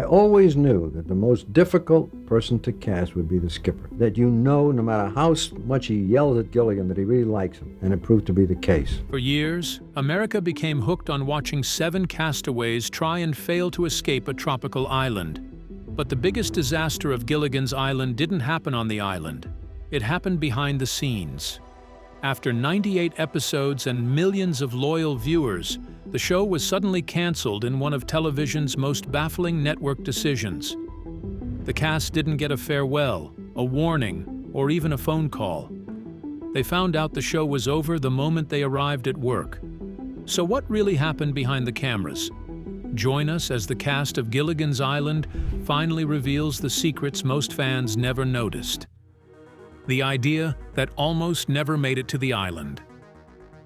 always knew that the most difficult person to cast would be the skipper. That you know, no matter how much he yells at Gilligan, that he really likes him. And it proved to be the case. For years, America became hooked on watching 7 castaways try and fail to escape a tropical island. But the biggest disaster of Gilligan's Island didn't happen on the island. It happened behind the scenes. After 98 episodes and millions of loyal viewers, the show was suddenly canceled in one of television's most baffling network decisions. The cast didn't get a farewell, a warning, or even a phone call. They found out the show was over the moment they arrived at work. So what really happened behind the cameras? Join us as the cast of Gilligan's Island finally reveals the secrets most fans never noticed. The idea that almost never made it to the island.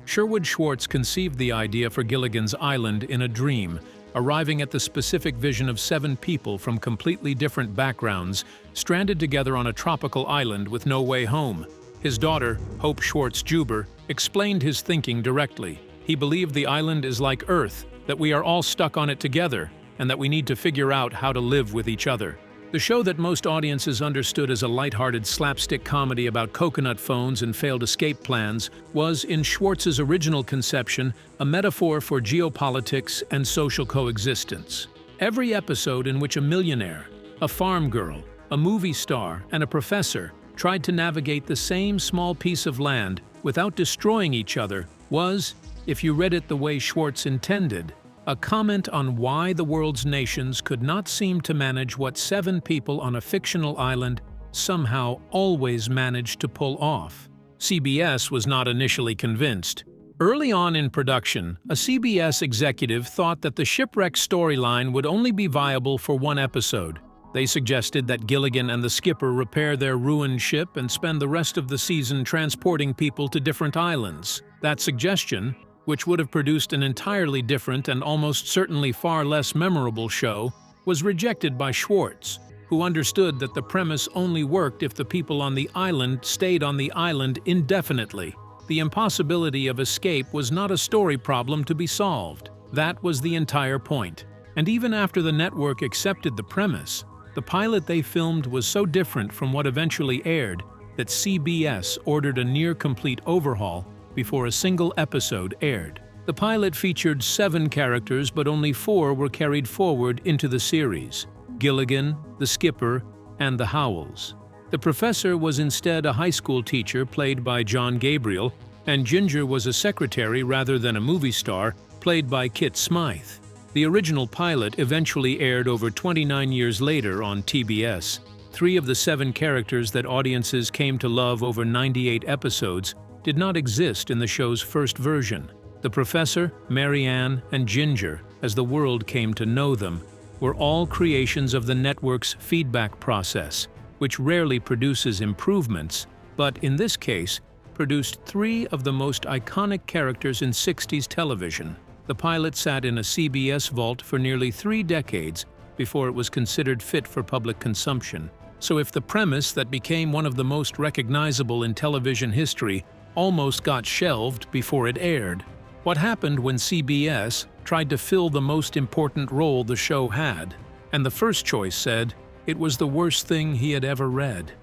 Sherwood Schwartz conceived the idea for Gilligan's Island in a dream, arriving at the specific vision of 7 people from completely different backgrounds, stranded together on a tropical island with no way home. His daughter, Hope Schwartz Juber, explained his thinking directly. He believed the island is like Earth, that we are all stuck on it together, and that we need to figure out how to live with each other. The show that most audiences understood as a lighthearted slapstick comedy about coconut phones and failed escape plans was, in Schwartz's original conception, a metaphor for geopolitics and social coexistence. Every episode in which a millionaire, a farm girl, a movie star, and a professor tried to navigate the same small piece of land without destroying each other was, if you read it the way Schwartz intended, a comment on why the world's nations could not seem to manage what 7 people on a fictional island somehow always managed to pull off. CBS was not initially convinced. Early on in production, a CBS executive thought that the shipwreck storyline would only be viable for 1 episode. They suggested that Gilligan and the skipper repair their ruined ship and spend the rest of the season transporting people to different islands. That suggestion, which would have produced an entirely different and almost certainly far less memorable show, was rejected by Schwartz, who understood that the premise only worked if the people on the island stayed on the island indefinitely. The impossibility of escape was not a story problem to be solved. That was the entire point. And even after the network accepted the premise, the pilot they filmed was so different from what eventually aired that CBS ordered a near-complete overhaul before a single episode aired. The pilot featured 7 characters, but only 4 were carried forward into the series: Gilligan, the skipper, and the Howells. The professor was instead a high school teacher played by John Gabriel, and Ginger was a secretary rather than a movie star played by Kit Smythe. The original pilot eventually aired over 29 years later on TBS. 3 of the 7 characters that audiences came to love over 98 episodes did not exist in the show's first version. The professor, Mary Ann, and Ginger, as the world came to know them, were all creations of the network's feedback process, which rarely produces improvements, but in this case, produced 3 of the most iconic characters in 60s television. The pilot sat in a CBS vault for nearly 3 decades before it was considered fit for public consumption. So if the premise that became one of the most recognizable in television history almost got shelved before it aired, what happened when CBS tried to fill the most important role the show had, and the first choice said it was the worst thing he had ever read?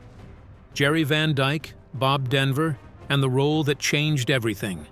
Jerry Van Dyke, Bob Denver, and the role that changed everything.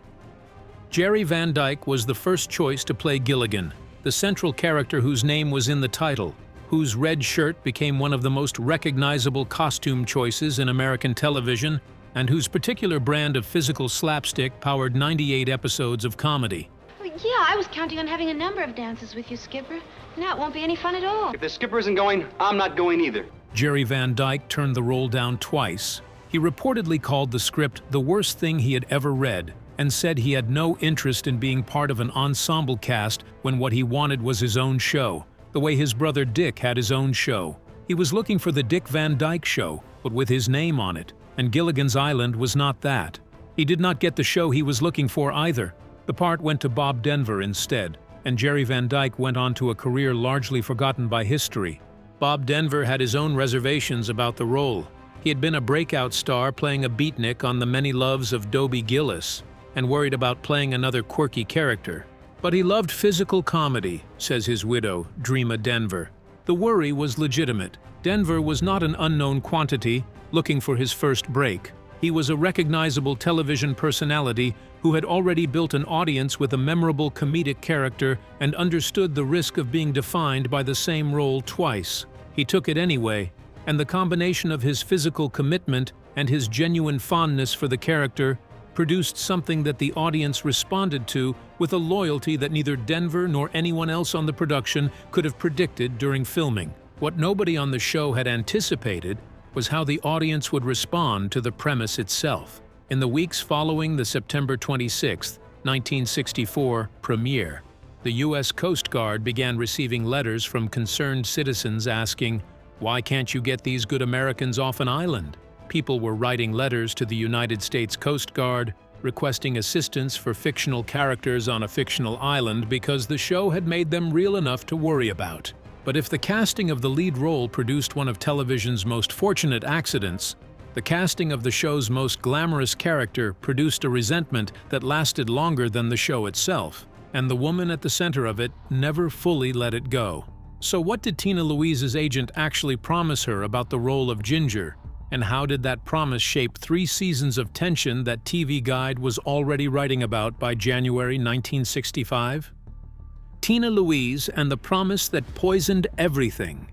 Jerry Van Dyke was the first choice to play Gilligan, the central character whose name was in the title, whose red shirt became one of the most recognizable costume choices in American television, and whose particular brand of physical slapstick powered 98 episodes of comedy. Well, yeah, I was counting on having a number of dances with you, Skipper. Now it won't be any fun at all. If the skipper isn't going, I'm not going either. Jerry Van Dyke turned the role down twice. He reportedly called the script the worst thing he had ever read, and said he had no interest in being part of an ensemble cast when what he wanted was his own show, the way his brother Dick had his own show. He was looking for the Dick Van Dyke Show, but with his name on it, and Gilligan's Island was not that. He did not get the show he was looking for either. The part went to Bob Denver instead, and Jerry Van Dyke went on to a career largely forgotten by history. Bob Denver had his own reservations about the role. He had been a breakout star playing a beatnik on The Many Loves of Dobie Gillis, and worried about playing another quirky character. But he loved physical comedy, says his widow, Dreama Denver. The worry was legitimate. Denver was not an unknown quantity looking for his first break. He was a recognizable television personality who had already built an audience with a memorable comedic character and understood the risk of being defined by the same role twice. He took it anyway, and the combination of his physical commitment and his genuine fondness for the character produced something that the audience responded to with a loyalty that neither Denver nor anyone else on the production could have predicted during filming. What nobody on the show had anticipated was how the audience would respond to the premise itself. In the weeks following the September 26, 1964 premiere, the U.S. Coast Guard began receiving letters from concerned citizens asking, "Why can't you get these good Americans off an island?" People were writing letters to the United States Coast Guard, requesting assistance for fictional characters on a fictional island because the show had made them real enough to worry about. But if the casting of the lead role produced one of television's most fortunate accidents, the casting of the show's most glamorous character produced a resentment that lasted longer than the show itself, and the woman at the center of it never fully let it go. So what did Tina Louise's agent actually promise her about the role of Ginger? And how did that promise shape 3 seasons of tension that TV Guide was already writing about by January 1965? Tina Louise and the promise that poisoned everything.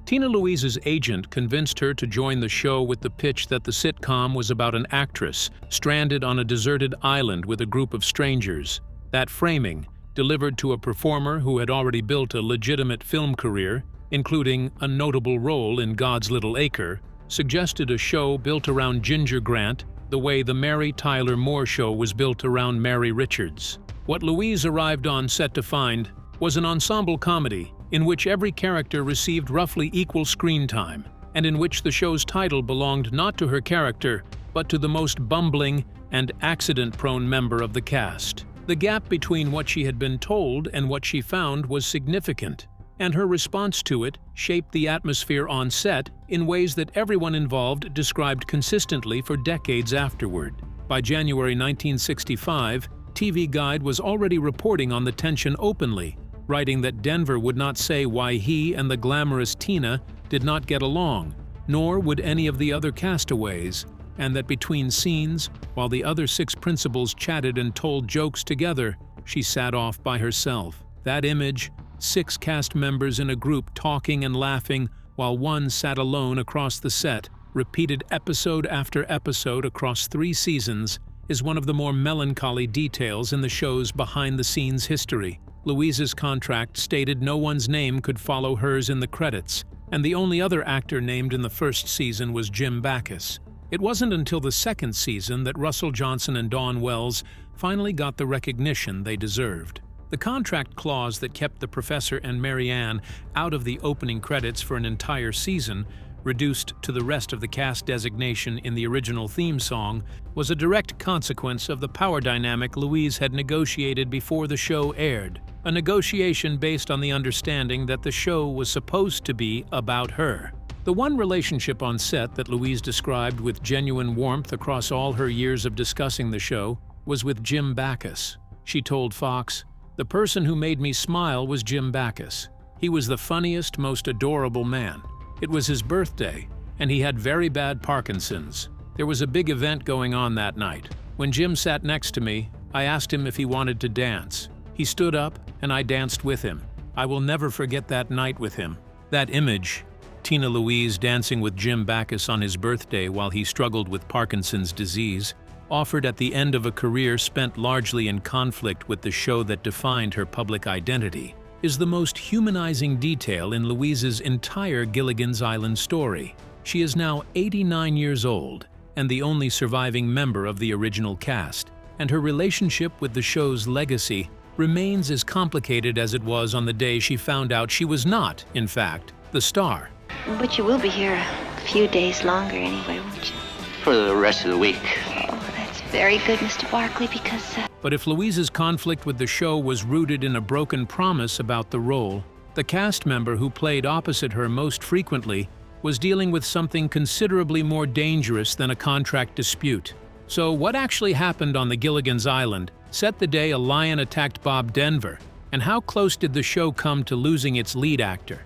Tina Louise's agent convinced her to join the show with the pitch that the sitcom was about an actress stranded on a deserted island with a group of strangers. That framing, delivered to a performer who had already built a legitimate film career, including a notable role in God's Little Acre, suggested a show built around Ginger Grant the way the Mary Tyler Moore Show was built around Mary Richards. What Louise arrived on set to find was an ensemble comedy in which every character received roughly equal screen time, and in which the show's title belonged not to her character, but to the most bumbling and accident-prone member of the cast. The gap between what she had been told and what she found was significant, and her response to it shaped the atmosphere on set in ways that everyone involved described consistently for decades afterward. By January 1965, TV Guide was already reporting on the tension openly, writing that Denver would not say why he and the glamorous Tina did not get along, nor would any of the other castaways, and that between scenes, while the other 6 principals chatted and told jokes together, she sat off by herself. That image, 6 cast members in a group talking and laughing while one sat alone across the set, repeated episode after episode across 3 seasons, is one of the more melancholy details in the show's behind-the-scenes history. Louise's contract stated no one's name could follow hers in the credits, and the only other actor named in the first season was Jim Backus. It wasn't until the second season that Russell Johnson and Dawn Wells finally got the recognition they deserved. The contract clause that kept the Professor and Mary Ann out of the opening credits for an entire season, reduced to the rest of the cast designation in the original theme song, was a direct consequence of the power dynamic Louise had negotiated before the show aired, a negotiation based on the understanding that the show was supposed to be about her. The one relationship on set that Louise described with genuine warmth across all her years of discussing the show was with Jim Backus. She told Fox, "The person who made me smile was Jim Backus. He was the funniest, most adorable man. It was his birthday, and he had very bad Parkinson's. There was a big event going on that night. When Jim sat next to me, I asked him if he wanted to dance. He stood up, and I danced with him. I will never forget that night with him." That image, Tina Louise dancing with Jim Backus on his birthday while he struggled with Parkinson's disease, offered at the end of a career spent largely in conflict with the show that defined her public identity, is the most humanizing detail in Louise's entire Gilligan's Island story. She is now 89 years old and the only surviving member of the original cast, and her relationship with the show's legacy remains as complicated as it was on the day she found out she was not, in fact, the star. But you will be here a few days longer anyway, won't you? For the rest of the week. Oh, that's very good, Mr. Barkley, because, But if Louise's conflict with the show was rooted in a broken promise about the role, the cast member who played opposite her most frequently was dealing with something considerably more dangerous than a contract dispute. So what actually happened on the Gilligan's Island set the day a lion attacked Bob Denver, and how close did the show come to losing its lead actor?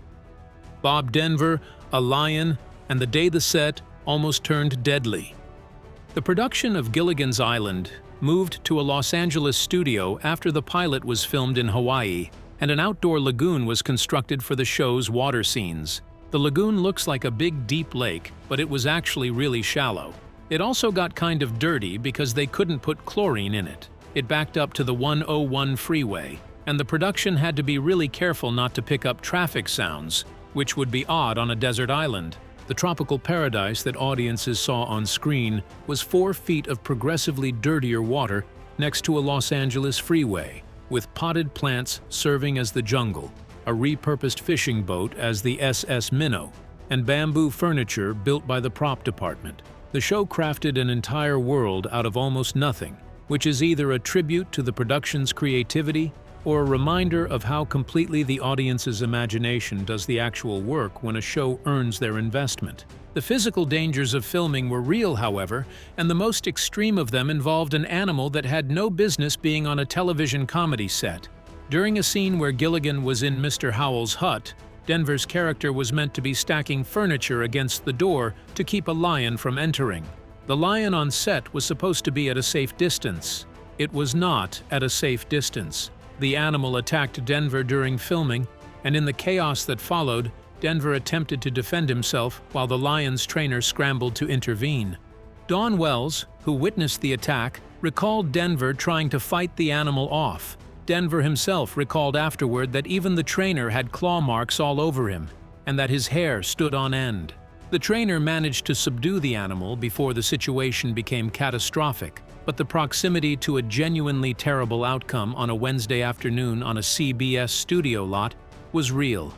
Bob Denver, a lion, and the day the set almost turned deadly. The production of Gilligan's Island moved to a Los Angeles studio after the pilot was filmed in Hawaii, and an outdoor lagoon was constructed for the show's water scenes. The lagoon looks like a big, deep lake, but it was actually really shallow. It also got kind of dirty because they couldn't put chlorine in it. It backed up to the 101 freeway, and the production had to be really careful not to pick up traffic sounds, which would be odd on a desert island. The tropical paradise that audiences saw on screen was 4 feet of progressively dirtier water next to a Los Angeles freeway, with potted plants serving as the jungle, a repurposed fishing boat as the SS Minnow, and bamboo furniture built by the prop department. The show crafted an entire world out of almost nothing, which is either a tribute to the production's creativity or a reminder of how completely the audience's imagination does the actual work when a show earns their investment. The physical dangers of filming were real, however, and the most extreme of them involved an animal that had no business being on a television comedy set. During a scene where Gilligan was in Mr. Howell's hut, Denver's character was meant to be stacking furniture against the door to keep a lion from entering. The lion on set was supposed to be at a safe distance. It was not at a safe distance. The animal attacked Denver during filming, and in the chaos that followed, Denver attempted to defend himself while the lion's trainer scrambled to intervene. Dawn Wells, who witnessed the attack, recalled Denver trying to fight the animal off. Denver himself recalled afterward that even the trainer had claw marks all over him, and that his hair stood on end. The trainer managed to subdue the animal before the situation became catastrophic, but the proximity to a genuinely terrible outcome on a Wednesday afternoon on a CBS studio lot was real.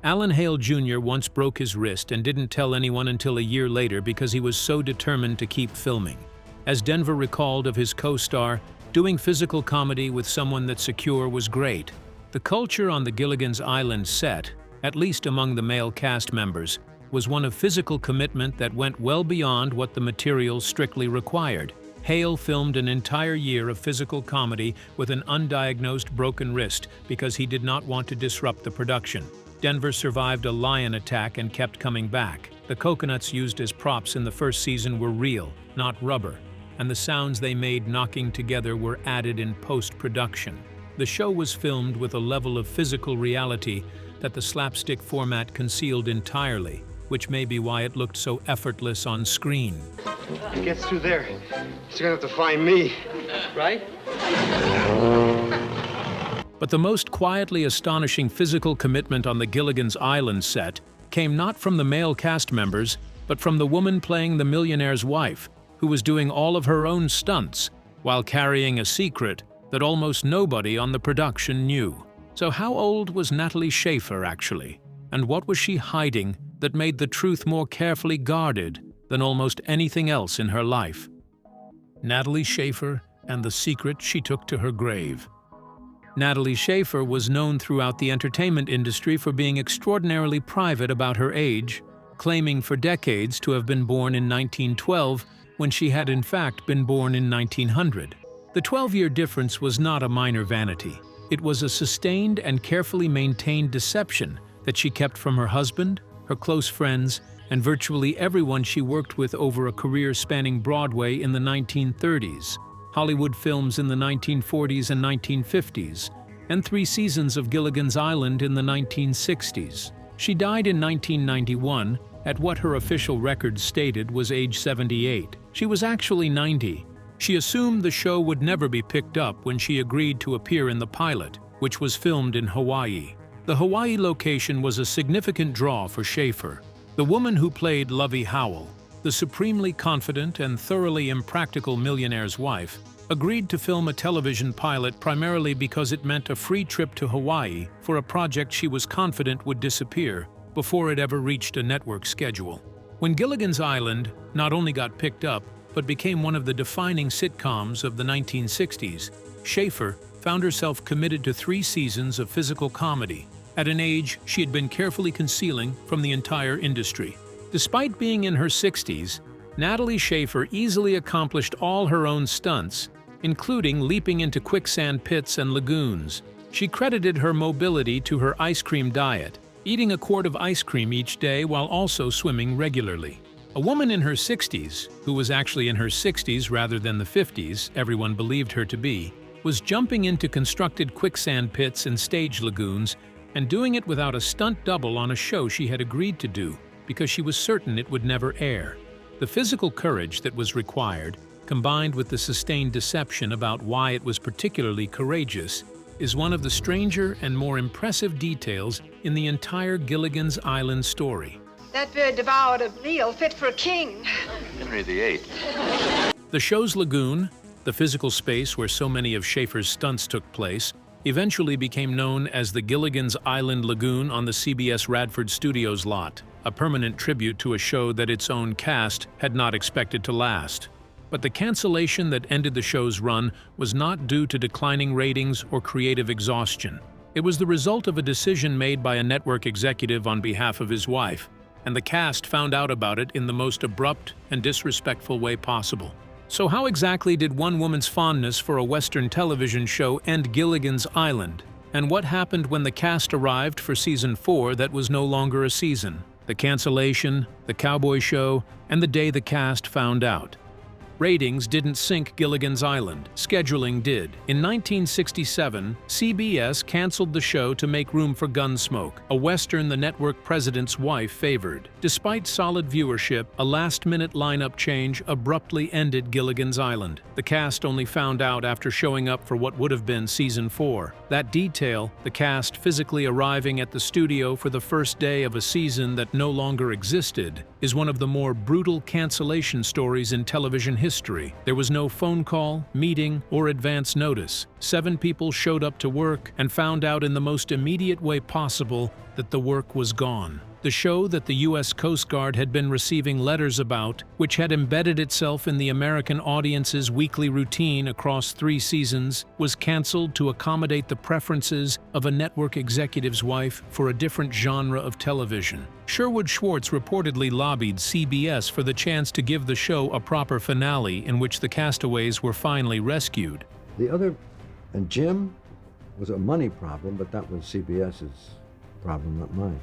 Alan Hale Jr. once broke his wrist and didn't tell anyone until a year later because he was so determined to keep filming. As Denver recalled of his co-star, doing physical comedy with someone that's secure was great. The culture on the Gilligan's Island set, at least among the male cast members, was one of physical commitment that went well beyond what the material strictly required. Hale filmed an entire year of physical comedy with an undiagnosed broken wrist because he did not want to disrupt the production. Denver survived a lion attack and kept coming back. The coconuts used as props in the first season were real, not rubber, and the sounds they made knocking together were added in post-production. The show was filmed with a level of physical reality that the slapstick format concealed entirely, which may be why it looked so effortless on screen. He gets through there, he's gonna have to find me, right? But the most quietly astonishing physical commitment on the Gilligan's Island set came not from the male cast members, but from the woman playing the millionaire's wife, who was doing all of her own stunts while carrying a secret that almost nobody on the production knew. So how old was Natalie Schafer actually? And what was she hiding that made the truth more carefully guarded than almost anything else in her life? Natalie Schafer and the secret she took to her grave. Natalie Schafer was known throughout the entertainment industry for being extraordinarily private about her age, claiming for decades to have been born in 1912 when she had in fact been born in 1900. The 12-year difference was not a minor vanity. It was a sustained and carefully maintained deception that she kept from her husband, her close friends, and virtually everyone she worked with over a career spanning Broadway in the 1930s, Hollywood films in the 1940s and 1950s, and 3 seasons of Gilligan's Island in the 1960s. She died in 1991 at what her official records stated was age 78. She was actually 90. She assumed the show would never be picked up when she agreed to appear in the pilot, which was filmed in Hawaii. The Hawaii location was a significant draw for Schafer. The woman who played Lovey Howell, the supremely confident and thoroughly impractical millionaire's wife, agreed to film a television pilot primarily because it meant a free trip to Hawaii for a project she was confident would disappear before it ever reached a network schedule. When Gilligan's Island not only got picked up, but became one of the defining sitcoms of the 1960s, Schafer found herself committed to 3 seasons of physical comedy, at an age she had been carefully concealing from the entire industry. Despite being in her 60s, Natalie Schafer easily accomplished all her own stunts, including leaping into quicksand pits and lagoons. She credited her mobility to her ice cream diet, eating a quart of ice cream each day while also swimming regularly. A woman in her 60s, who was actually in her 60s rather than the 50s everyone believed her to be, was jumping into constructed quicksand pits and stage lagoons and doing it without a stunt double on a show she had agreed to do because she was certain it would never air. The physical courage that was required, combined with the sustained deception about why it was particularly courageous, is one of the stranger and more impressive details in the entire Gilligan's Island story. That bird devoured a meal fit for a king. Henry VIII. The show's lagoon, the physical space where so many of Schafer's stunts took place, eventually became known as the Gilligan's Island Lagoon on the CBS Radford Studios lot, a permanent tribute to a show that its own cast had not expected to last. But the cancellation that ended the show's run was not due to declining ratings or creative exhaustion. It was the result of a decision made by a network executive on behalf of his wife, and the cast found out about it in the most abrupt and disrespectful way possible. So how exactly did one woman's fondness for a Western television show end Gilligan's Island? And what happened when the cast arrived for Season 4 that was no longer a season? The cancellation, the cowboy show, and the day the cast found out. Ratings didn't sink Gilligan's Island. Scheduling did. In 1967, CBS canceled the show to make room for Gunsmoke, a Western the network president's wife favored. Despite solid viewership, a last-minute lineup change abruptly ended Gilligan's Island. The cast only found out after showing up for what would have been Season 4. That detail, the cast physically arriving at the studio for the first day of a season that no longer existed, is one of the more brutal cancellation stories in television history. There was no phone call, meeting, or advance notice. 7 people showed up to work and found out in the most immediate way possible that the work was gone. The show that the U.S. Coast Guard had been receiving letters about, which had embedded itself in the American audience's weekly routine across 3 seasons, was canceled to accommodate the preferences of a network executive's wife for a different genre of television. Sherwood Schwartz reportedly lobbied CBS for the chance to give the show a proper finale in which the castaways were finally rescued. And Jim was a money problem, but that was CBS's problem, not mine.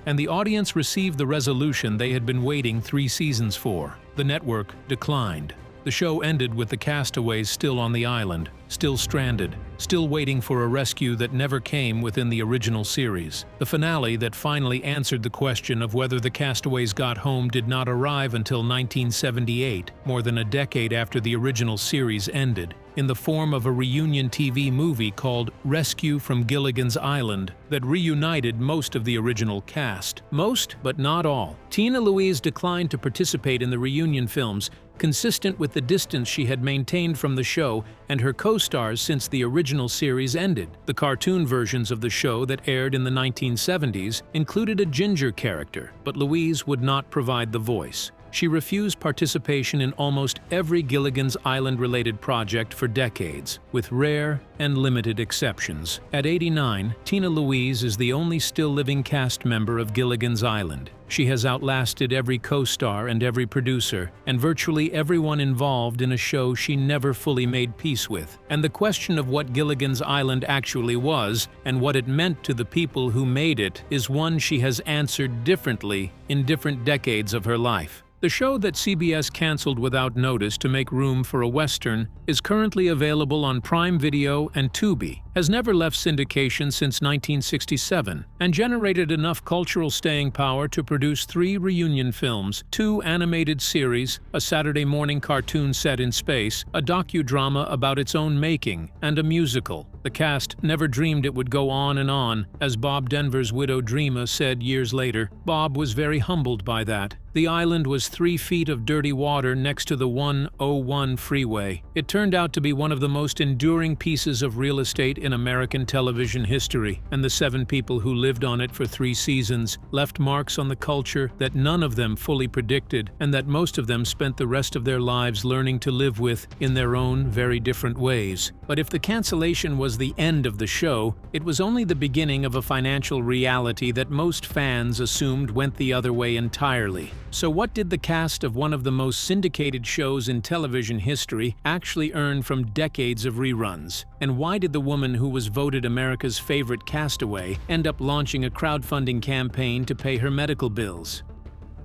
And the audience received the resolution they had been waiting 3 seasons for. The network declined. The show ended with the castaways still on the island, still stranded, still waiting for a rescue that never came within the original series. The finale that finally answered the question of whether the castaways got home did not arrive until 1978, more than a decade after the original series ended, in the form of a reunion TV movie called Rescue from Gilligan's Island that reunited most of the original cast. Most, but not all. Tina Louise declined to participate in the reunion films, consistent with the distance she had maintained from the show and her co-stars since the original series ended. The cartoon versions of the show that aired in the 1970s included a ginger character, but Louise would not provide the voice. She refused participation in almost every Gilligan's Island-related project for decades, with rare and limited exceptions. At 89, Tina Louise is the only still-living cast member of Gilligan's Island. She has outlasted every co-star and every producer, and virtually everyone involved in a show she never fully made peace with. And the question of what Gilligan's Island actually was, and what it meant to the people who made it, is one she has answered differently in different decades of her life. The show that CBS canceled without notice to make room for a Western is currently available on Prime Video and Tubi, has never left syndication since 1967, and generated enough cultural staying power to produce 3 reunion films, 2 animated series, a Saturday morning cartoon set in space, a docudrama about its own making, and a musical. The cast never dreamed it would go on and on, as Bob Denver's widow Dreama said years later. Bob was very humbled by that. The island was 3 feet of dirty water next to the 101 freeway. It turned out to be one of the most enduring pieces of real estate in American television history, and the 7 people who lived on it for 3 seasons left marks on the culture that none of them fully predicted, and that most of them spent the rest of their lives learning to live with in their own very different ways. But if the cancellation was the end of the show, it was only the beginning of a financial reality that most fans assumed went the other way entirely. So what did the cast of one of the most syndicated shows in television history actually earn from decades of reruns? And why did the woman who was voted America's favorite castaway end up launching a crowdfunding campaign to pay her medical bills?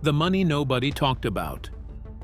The money nobody talked about.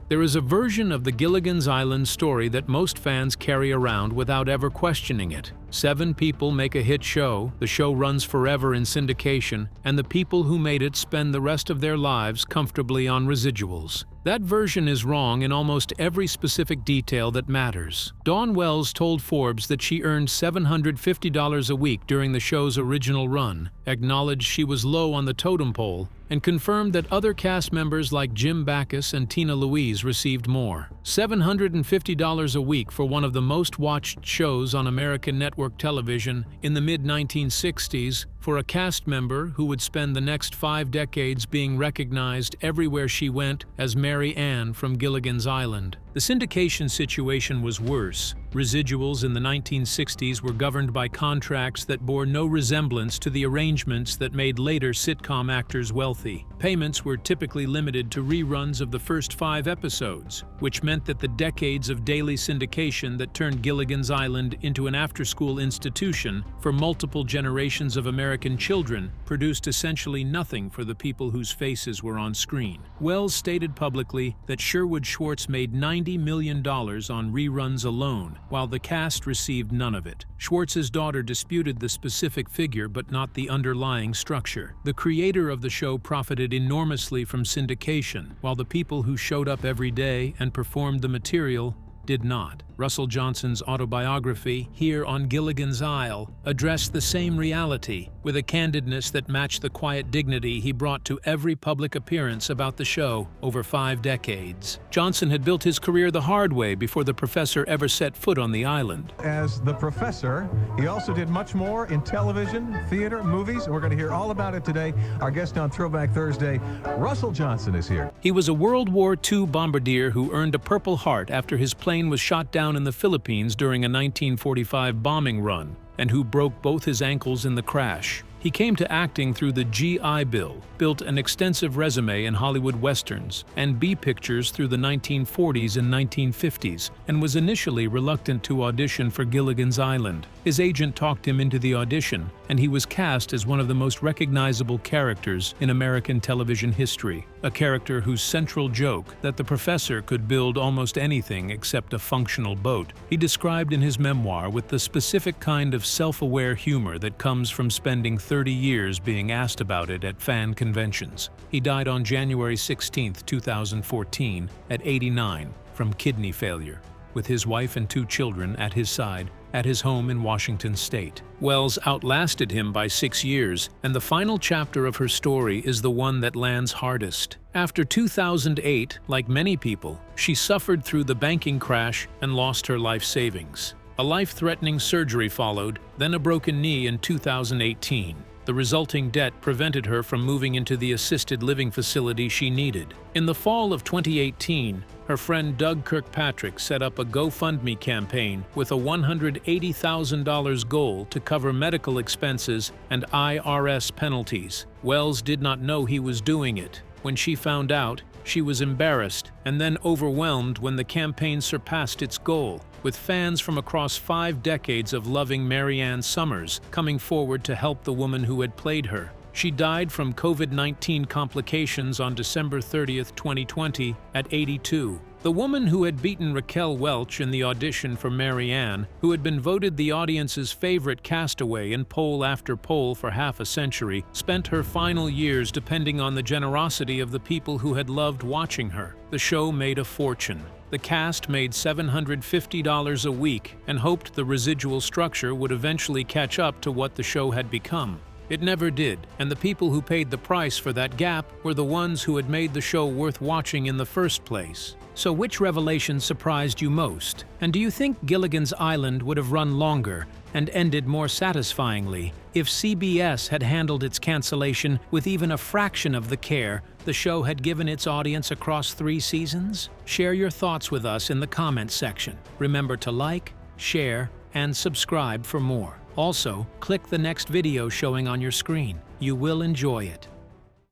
There is a version of the Gilligan's Island story that most fans carry around without ever questioning it. 7 people make a hit show, the show runs forever in syndication, and the people who made it spend the rest of their lives comfortably on residuals. That version is wrong in almost every specific detail that matters. Dawn Wells told Forbes that she earned $750 a week during the show's original run, acknowledged she was low on the totem pole, and confirmed that other cast members like Jim Backus and Tina Louise received more. $750 a week for one of the most watched shows on American network television in the mid-1960s for a cast member who would spend the next 5 decades being recognized everywhere she went as Mary Ann from Gilligan's Island. The syndication situation was worse. Residuals in the 1960s were governed by contracts that bore no resemblance to the arrangements that made later sitcom actors wealthy. Payments were typically limited to reruns of the first 5 episodes, which meant that the decades of daily syndication that turned Gilligan's Island into an after-school institution for multiple generations of American children produced essentially nothing for the people whose faces were on screen. Wells stated publicly that Sherwood Schwartz made $90 million on reruns alone, while the cast received none of it. Schwartz's daughter disputed the specific figure but not the underlying structure. The creator of the show profited enormously from syndication, while the people who showed up every day and performed the material did not. Russell Johnson's autobiography, Here on Gilligan's Isle, addressed the same reality with a candidness that matched the quiet dignity he brought to every public appearance about the show over 5 decades. Johnson had built his career the hard way before the professor ever set foot on the island. As the professor, he also did much more in television, theater, movies. We're going to hear all about it today. Our guest on Throwback Thursday, Russell Johnson, is here. He was a World War II bombardier who earned a Purple Heart after his plane was shot down in the Philippines during a 1945 bombing run, and who broke both his ankles in the crash. He came to acting through the GI Bill, built an extensive resume in Hollywood westerns and B pictures through the 1940s and 1950s, and was initially reluctant to audition for Gilligan's Island. His agent talked him into the audition, and he was cast as one of the most recognizable characters in American television history, a character whose central joke, that the professor could build almost anything except a functional boat, he described in his memoir with the specific kind of self-aware humor that comes from spending 30 years being asked about it at fan conventions. He died on January 16, 2014, at 89 from kidney failure, with his wife and 2 children at his side at his home in Washington state. Wells outlasted him by 6 years, and the final chapter of her story is the one that lands hardest. After 2008, like many people, she suffered through the banking crash and lost her life savings. A life-threatening surgery followed, then a broken knee in 2018. The resulting debt prevented her from moving into the assisted living facility she needed. In the fall of 2018, her friend Doug Kirkpatrick set up a GoFundMe campaign with a $180,000 goal to cover medical expenses and IRS penalties. Wells did not know he was doing it. When she found out, she was embarrassed and then overwhelmed when the campaign surpassed its goal, with fans from across 5 decades of loving Mary Ann Summers coming forward to help the woman who had played her. She died from COVID-19 complications on December 30, 2020, at 82. The woman who had beaten Raquel Welch in the audition for Mary Ann, who had been voted the audience's favorite castaway in poll after poll for half a century, spent her final years depending on the generosity of the people who had loved watching her. The show made a fortune. The cast made $750 a week and hoped the residual structure would eventually catch up to what the show had become. It never did, and the people who paid the price for that gap were the ones who had made the show worth watching in the first place. So which revelation surprised you most? And do you think Gilligan's Island would have run longer and ended more satisfyingly if CBS had handled its cancellation with even a fraction of the care the show had given its audience across 3 seasons? Share your thoughts with us in the comments section. Remember to like, share, and subscribe for more. Also, click the next video showing on your screen. You will enjoy it.